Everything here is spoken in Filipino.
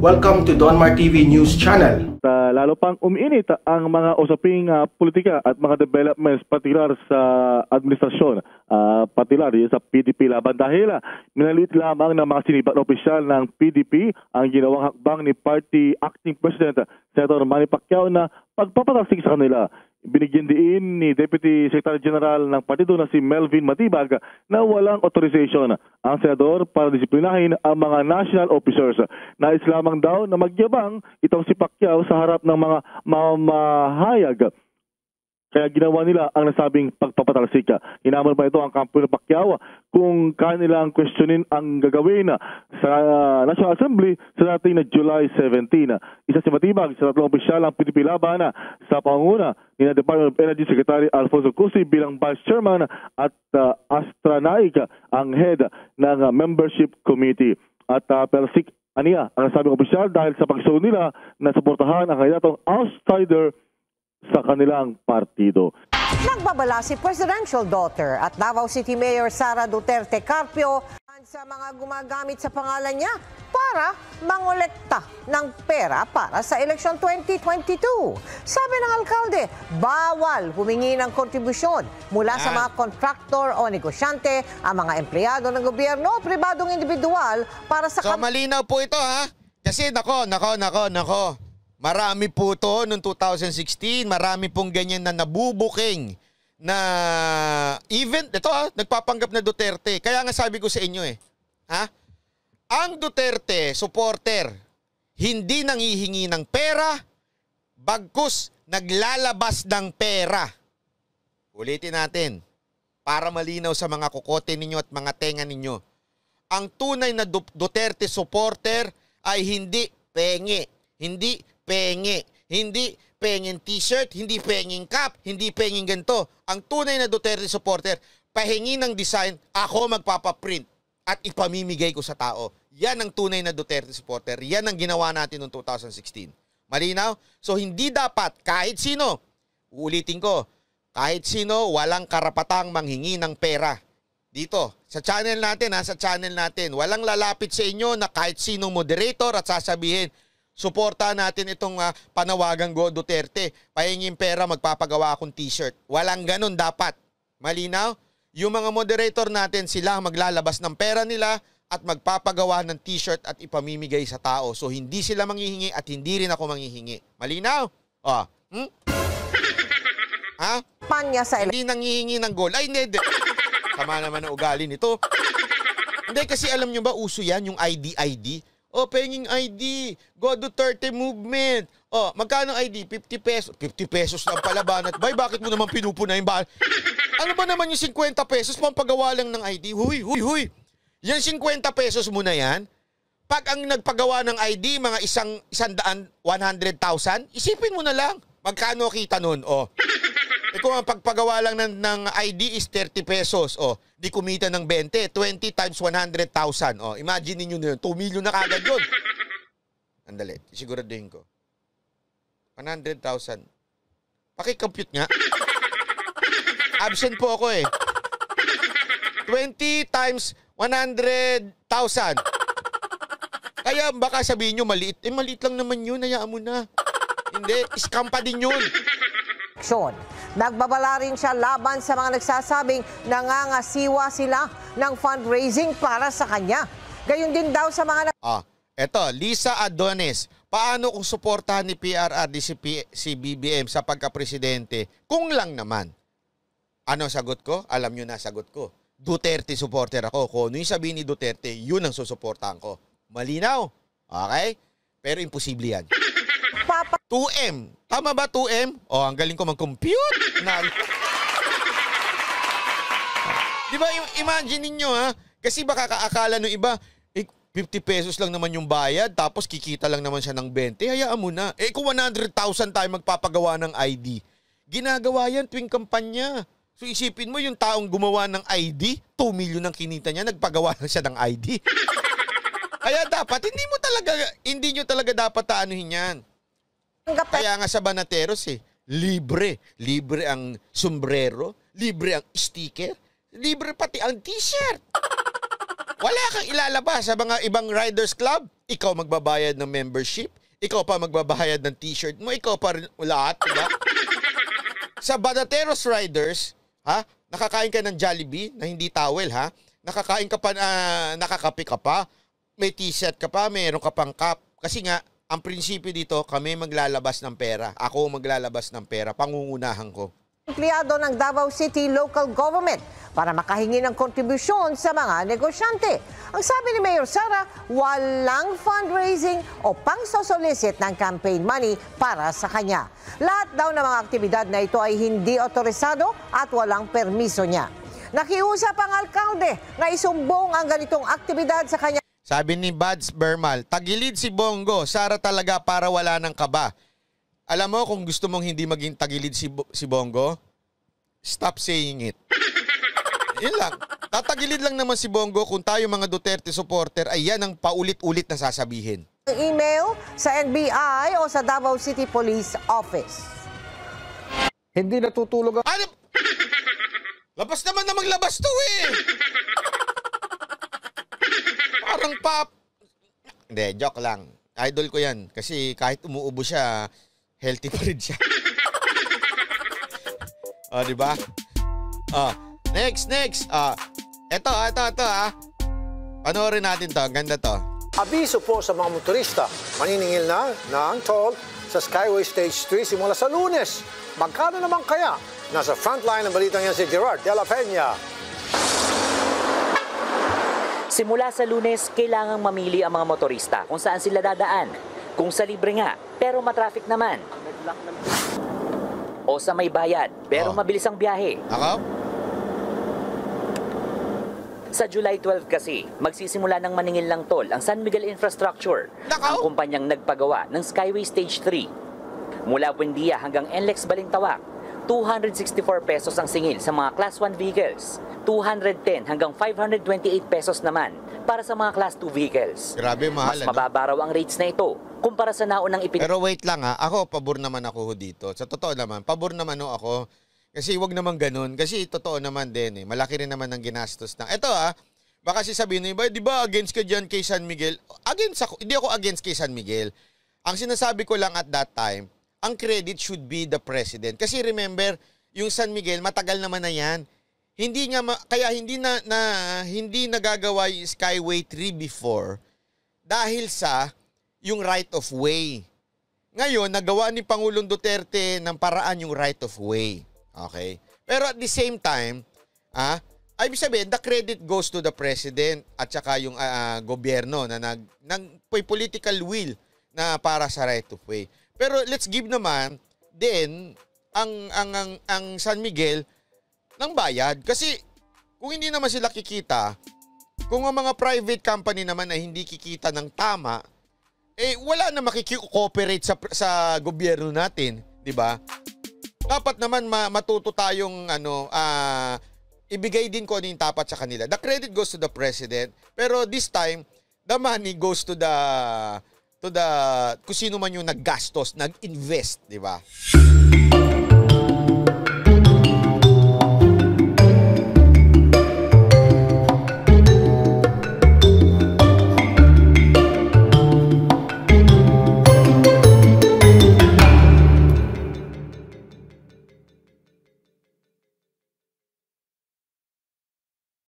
Welcome to Donmar TV News Channel. Lalo pang umiinit ang mga usaping politika at mga developments particular sa administrasyon, particular sa PDP laban dahil minalit lamang ng mga sinibat opisyal ng PDP ang ginawang hakbang ni Party Acting President Senator Manny Pacquiao na pagpapatalsik sa kanila. Binigyan din ni Deputy Secretary General ng partido na si Melvin Matibag na walang authorization ang senador para disiplinahin ang mga national officers. Nais lamang daw na magyabang itong si Pacquiao sa harap ng mga mamahayag. Kaya ginawa nila ang nasabing pagpapatalsik. Hinaman pa ito ang kampo ng Pacquiao kung kanilang questionin ang gagawin sa National Assembly sa dating na July 17. Isa si Matibag sa tatlong opisyal ng PDP laban sa pangunguna ni Department of Energy Secretary Alfonso Cusi bilang Vice Chairman at Astra Naik ang head ng Membership Committee. At persik aniya ang nasabing opisyal dahil sa pagsuon nila na suportahan ang kandidatong outsider sa kanilang partido. Nagbabala si presidential daughter at Davao City Mayor Sara Duterte Carpio sa mga gumagamit sa pangalan niya para mangolekta ng pera para sa eleksyon 2022. Sabi ng alkalde, bawal humingi ng kontribusyon mula sa mga kontraktor o negosyante, ang mga empleyado ng gobyerno o pribadong individual para sa... So malinaw po ito ha? Kasi nako. Marami po to noong 2016, marami pong ganyan na nabubuking na even, ito nagpapanggap na Duterte. Kaya nga sabi ko sa inyo ang Duterte supporter, hindi nanghihingi ng pera, bagkus naglalabas ng pera. Ulitin natin, para malinaw sa mga kokote ninyo at mga tenga ninyo. Ang tunay na Duterte supporter ay hindi pengi, hindi penging t-shirt, hindi penging cap, hindi penging ganito. Ang tunay na Duterte supporter, pahingi ng design, ako magpapaprint at ipamimigay ko sa tao. Yan ang tunay na Duterte supporter. Yan ang ginawa natin noong 2016. Malinaw? So hindi dapat kahit sino, uulitin ko, kahit sino walang karapatang manghingi ng pera. Dito, sa channel natin, walang lalapit sa inyo na kahit sinong moderator at sasabihin, suporta natin itong panawagang Go Duterte. Pahinging pera, magpapagawa akong t-shirt. Walang ganun dapat. Malinaw? Yung mga moderator natin, sila maglalabas ng pera nila at magpapagawa ng t-shirt at ipamimigay sa tao. So hindi sila manghihingi at hindi rin ako manghihingi. Malinaw? Panya sa hindi nanghihingi ng gold. Ay, hindi. Tama naman ang ugali nito. Hindi, kasi alam nyo ba, uso yan, yung ID. Penging ID, Go Duterte Movement. Magkano ID? 50 pesos. 50 pesos lang pala, Banat Bay. Bakit mo naman pinupuna yung bahal? Ano ba naman yung 50 pesos? Pampagawa lang ng ID. Huy. Yan 50 pesos mo na yan. Pag ang nagpagawa ng ID, mga 100,000, isipin mo na lang. Magkano kita nun? Kung ang pagpagawa lang ng ID is 30 pesos, di kumita ng 20, 20 times 100,000. Imagine niyo na yun, 2 million na kagad yun. Andali, siguraduhin ko. 100,000. Paki-compute nga. Absent po ako 20 times 100,000. Kaya baka sabihin nyo, maliit. Maliit lang naman yun, hayaan mo na. Hindi, scam pa din yun. Nagbabala rin siya laban sa mga nagsasabing nangangasiwa sila ng fundraising para sa kanya. Gayon din daw sa mga... Eto, Lisa Adonis. Paano kung suportahan ni PRRD si BBM sa pagka-presidente? Kung lang naman. Ano sagot ko? Alam nyo na sagot ko. Duterte supporter ako. Kung ano yung sabihin ni Duterte, yun ang susuportahan ko. Malinaw? Okay? Pero imposible yan. 2M. Tama ba 2M? Ang galing ko mag-compute. Di ba, imagine ninyo kasi baka kaakala ng iba, 50 pesos lang naman yung bayad, tapos kikita lang naman siya ng 20, hayaan mo na. Kung 100,000 tayo magpapagawa ng ID, ginagawa yan tuwing kampanya. So isipin mo yung taong gumawa ng ID, 2 million ang kinita niya, nagpagawa lang siya ng ID. Kaya dapat, hindi nyo talaga dapat taanuhin yan. Kaya nga sa Banateros libre. Libre ang sombrero, libre ang sticker, libre pati ang t-shirt. Wala kang ilalabas sa mga ibang riders club. Ikaw magbabayad ng membership. Ikaw pa magbabayad ng t-shirt mo. Ikaw pa rin lahat. Diba? Sa Banateros Riders, ha? Nakakain ka ng Jollibee na hindi towel, ha? Nakakain ka pa, nakakape ka pa. May t-shirt ka pa, mayroon ka pang cup. Kasi nga, ang prinsipyo dito, kami maglalabas ng pera. Ako maglalabas ng pera. Pangungunahan ko. Empleyado ng Davao City Local Government para makahingi ng kontribusyon sa mga negosyante. Ang sabi ni Mayor Sara, walang fundraising o pang-sosolicit ng campaign money para sa kanya. Lahat daw ng mga aktibidad na ito ay hindi otorisado at walang permiso niya. Nakiusap ang alkalde na isumbong ang ganitong aktibidad sa kanya. Sabi ni Bads Bermal, tagilid si Bongo, Sara talaga para wala ng kaba. Alam mo kung gusto mong hindi maging tagilid si Bongo, stop saying it. Yun lang. Tatagilid lang naman si Bongo kung tayo mga Duterte supporter ay yan ang paulit-ulit na sasabihin. Email sa NBI o sa Davao City Police Office. Hindi natutulog ang... Ano? Labas naman na maglabas to eh! Parang pop. Hindi, joke lang. Idol ko yan. Kasi kahit umuubo siya, healthy pa rin siya. O, diba? Next. Ito panoorin natin to. Ganda to. Abiso po sa mga motorista. Maniningil na ng toll sa Skyway Stage 3 simula sa Lunes. Magkano naman kaya? Nasa frontline ng balitang yan si Gerard de la Peña. Simula sa Lunes, kailangang mamili ang mga motorista kung saan sila dadaan. Kung sa libre nga, pero matraffic naman. O sa may bayad, pero mabilis ang biyahe. Ako? Sa July 12 kasi, magsisimula ng maningil ng toll ang San Miguel Infrastructure, ang kumpanyang nagpagawa ng Skyway Stage 3. Mula Buendia hanggang NLEX Balintawak, 264 pesos ang singil sa mga Class 1 vehicles. 210 hanggang 528 pesos naman para sa mga Class 2 vehicles. Grabe, mahal. Mas mababa raw ang rates na ito kumpara sa naunang Pero wait lang ha, ako pabor naman ako dito. Sa totoo naman, pabor naman ako. Kasi wag naman ganun. Kasi totoo naman din eh. Malaki rin naman ang ginastos ng... Ito baka sasabihin nyo, di ba against ka dyan kay San Miguel? Against ako, hindi ako against kay San Miguel. Ang sinasabi ko lang at that time, ang credit should be the president. Kasi remember, yung San Miguel, matagal naman na yan. Hindi nga kaya hindi nagagawa yung Skyway 3 before dahil sa yung right of way. Ngayon nagawa ni Pangulong Duterte ng paraan yung right of way. Okay? Pero at the same time, ibig sabihin the credit goes to the president at saka yung gobyerno na may political will na para sa right of way. Pero let's give naman din ang San Miguel ng bayad. Kasi kung hindi naman sila kikita, kung ang mga private company naman ay hindi kikita ng tama, wala na makikikooperate sa gobyerno natin, di ba? Dapat naman matuto tayong ibigay din ko ano yung tapat sa kanila. The credit goes to the president, pero this time the money goes to the kung sino man yung naggastos, nag-invest, di ba?